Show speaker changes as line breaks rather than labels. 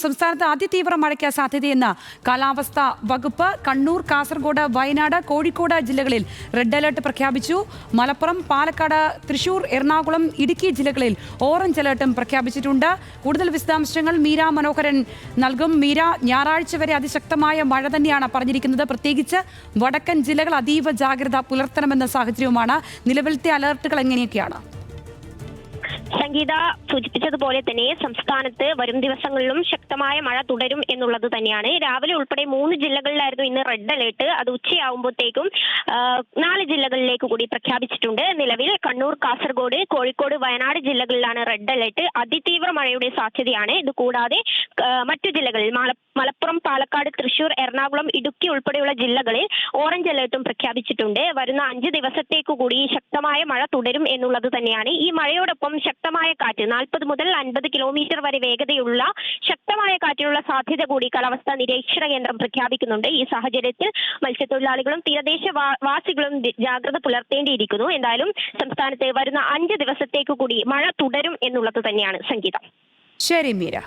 സംസ്ഥാനത്ത് അതിതീവ്ര മഴയ്ക്ക് സാധ്യതയെന്ന് കാലാവസ്ഥാ വകുപ്പ്. കണ്ണൂർ, കാസർഗോഡ്, വയനാട്, കോഴിക്കോട് ജില്ലകളിൽ റെഡ് അലർട്ട് പ്രഖ്യാപിച്ചു. മലപ്പുറം, പാലക്കാട്, തൃശൂർ, എറണാകുളം, ഇടുക്കി ജില്ലകളിൽ ഓറഞ്ച് അലർട്ടും പ്രഖ്യാപിച്ചിട്ടുണ്ട്. കൂടുതൽ വിശദാംശങ്ങൾ മീര മനോഹരൻ നൽകും. മീര, ഞായറാഴ്ച വരെ അതിശക്തമായ മഴ തന്നെയാണ് പറഞ്ഞിരിക്കുന്നത്. പ്രത്യേകിച്ച് വടക്കൻ ജില്ലകൾ അതീവ ജാഗ്രത പുലർത്തണമെന്ന സാഹചര്യവുമാണ്. നിലവിലത്തെ അലർട്ടുകൾ എങ്ങനെയൊക്കെയാണ്?
സംഗീത സൂചിപ്പിച്ചതുപോലെ തന്നെ സംസ്ഥാനത്ത് വരും ദിവസങ്ങളിലും ശക്തമായ മഴ തുടരും എന്നുള്ളത് തന്നെയാണ്. രാവിലെ ഉൾപ്പെടെ 3 ജില്ലകളിലായിരുന്നു ഇന്ന് റെഡ് അലേർട്ട്. അത് ഉച്ചയാകുമ്പോഴത്തേക്കും 4 ജില്ലകളിലേക്ക് കൂടി പ്രഖ്യാപിച്ചിട്ടുണ്ട്. നിലവിൽ കണ്ണൂർ, കാസർഗോഡ്, കോഴിക്കോട്, വയനാട് ജില്ലകളിലാണ് റെഡ് അലേർട്ട്. അതിതീവ്ര മഴയുടെ സാധ്യതയാണ്. ഇത് കൂടാതെ മറ്റു ജില്ലകളിൽ മലപ്പുറം, പാലക്കാട്, തൃശൂർ, എറണാകുളം, ഇടുക്കി ഉൾപ്പെടെയുള്ള ജില്ലകളിൽ ഓറഞ്ച് അലേർട്ടും പ്രഖ്യാപിച്ചിട്ടുണ്ട്. വരുന്ന 5 ദിവസത്തേക്ക് കൂടി ശക്തമായ മഴ തുടരും എന്നുള്ളത് തന്നെയാണ്. ഈ മഴയോടൊപ്പം ശക്തമായ കാറ്റ് 40 മുതൽ 50 കിലോമീറ്റർ വരെ വേഗതയുള്ള ശക്തമായ കാറ്റിനുള്ള സാധ്യത കൂടി കാലാവസ്ഥാ നിരീക്ഷണ കേന്ദ്രം പ്രഖ്യാപിക്കുന്നുണ്ട്. ഈ സാഹചര്യത്തിൽ മത്സ്യത്തൊഴിലാളികളും തീരദേശ വാസികളും ജാഗ്രത പുലർത്തേണ്ടിയിരിക്കുന്നു. എന്തായാലും സംസ്ഥാനത്ത് വരുന്ന 5 ദിവസത്തേക്ക് കൂടി മഴ തുടരും എന്നുള്ളത് തന്നെയാണ് സംഗീതം.
ശരി മീര.